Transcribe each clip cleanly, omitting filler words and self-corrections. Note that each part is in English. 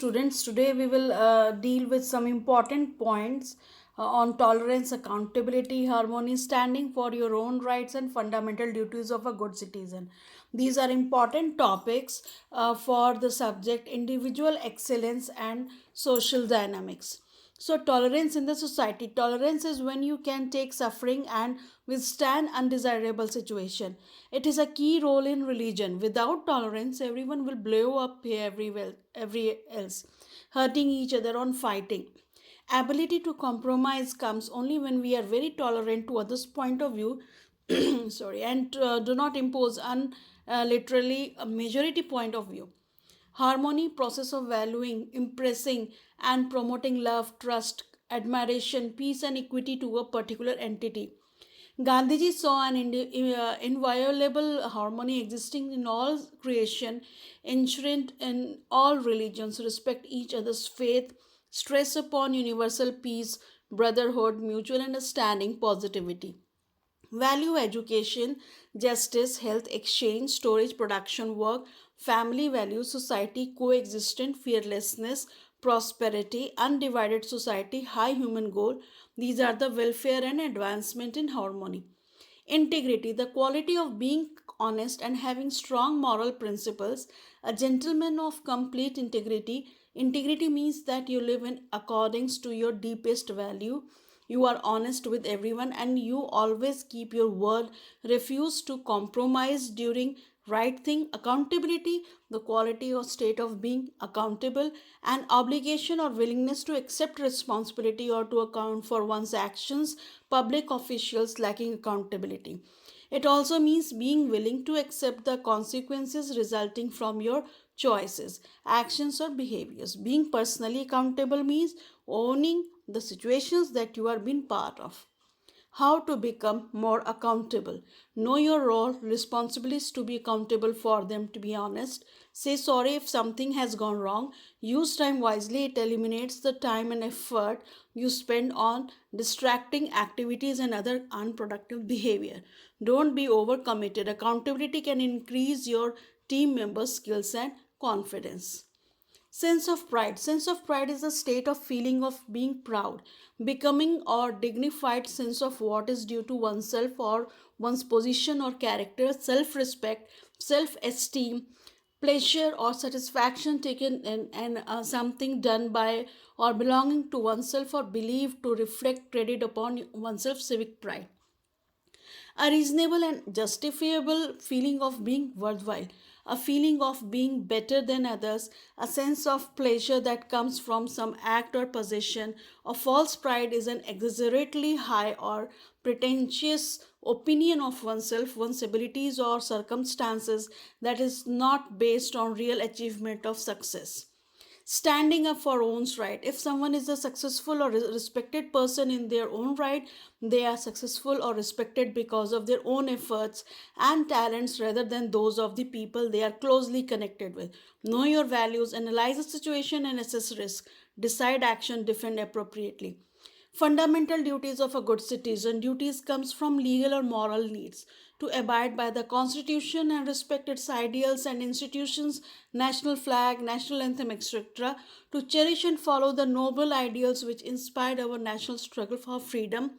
students. Today we will deal with some important points on tolerance, accountability, harmony, standing for your own rights, and fundamental duties of a good citizen. These are important topics for the subject individual excellence and social dynamics. So, tolerance in the society. Tolerance is when you can take suffering and withstand undesirable situation. It is a key role in religion. Without tolerance, everyone will blow up every else, hurting each other on fighting. Ability to compromise comes only when we are very tolerant to others' point of view, sorry, and do not impose literally a majority point of view. Harmony, process of valuing, impressing, and promoting love, trust, admiration, peace, and equity to a particular entity. Gandhiji saw an inviolable harmony existing in all creation, inherent in all religions, respect each other's faith, stress upon universal peace, brotherhood, mutual understanding, positivity. Value education, justice, health, exchange, storage, production, work, family values, society, coexistent, fearlessness, prosperity, undivided society, high human goal. These are the welfare and advancement in harmony. Integrity, the quality of being honest and having strong moral principles, a gentleman of complete integrity. Integrity means that you live in accordance to your deepest value. You are honest with everyone and you always keep your word, refuse to compromise during right thing. Accountability, the quality or state of being accountable, an obligation or willingness to accept responsibility or to account for one's actions. Public officials lacking accountability. It also means being willing to accept the consequences resulting from your choices, actions, or behaviors. Being personally accountable means owning the situations that you are being part of. How to become more accountable. Know your role, responsibilities to be accountable for them, to be honest. Say sorry if something has gone wrong. Use time wisely, it eliminates the time and effort you spend on distracting activities and other unproductive behavior. Don't be overcommitted. Accountability can increase your team members' skills and confidence. Sense of pride. Sense of pride is a state of feeling of being proud, becoming or dignified sense of what is due to oneself or one's position or character, self respect, self esteem, pleasure or satisfaction taken in and something done by or belonging to oneself or believed to reflect credit upon oneself, civic pride. A reasonable and justifiable feeling of being worthwhile, a feeling of being better than others, a sense of pleasure that comes from some act or possession. A false pride is an exaggeratedly high or pretentious opinion of oneself, one's abilities, or circumstances that is not based on real achievement of success. Standing up for one's right. If someone is a successful or respected person in their own right, they are successful or respected because of their own efforts and talents rather than those of the people they are closely connected with. Know your values, analyze the situation and assess risk, decide action, defend appropriately. Fundamental duties of a good citizen. Duties comes from legal or moral needs to abide by the constitution and respect its ideals and institutions, national flag, national anthem, etc. To cherish and follow the noble ideals which inspired our national struggle for freedom,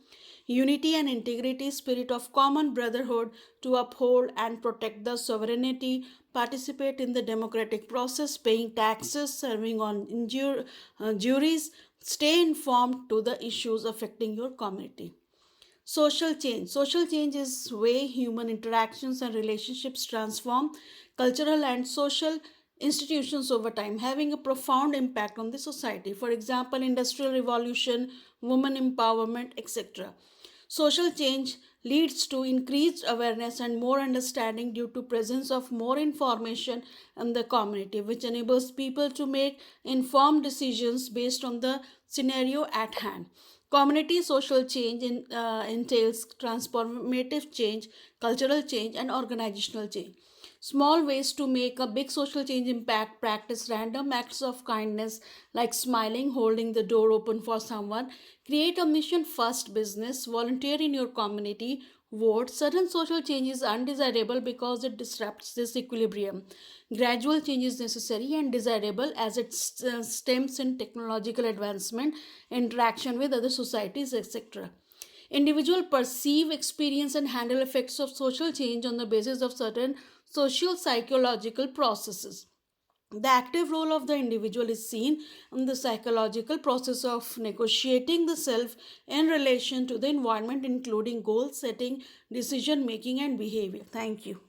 unity and integrity, spirit of common brotherhood, to uphold and protect the sovereignty, participate in the democratic process, paying taxes, serving on juries, stay informed to the issues affecting your community. Social change. Social change is way human interactions and relationships transform cultural and social institutions over time, having a profound impact on the society. For example, industrial revolution, women empowerment, etc. Social change leads to increased awareness and more understanding due to presence of more information in the community, which enables people to make informed decisions based on the scenario at hand. Community social change entails transformative change, cultural change, and organizational change. Small ways to make a big social change impact: practice random acts of kindness like smiling, holding the door open for someone, create a mission first business, volunteer in your community, Ward, sudden social change is undesirable because it disrupts this equilibrium. Gradual change is necessary and desirable as it stems in technological advancement, interaction with other societies, etc. Individual perceive, experience, and handle effects of social change on the basis of certain social psychological processes. The active role of the individual is seen in the psychological process of negotiating the self in relation to the environment, including goal setting, decision making, and behavior. Thank you.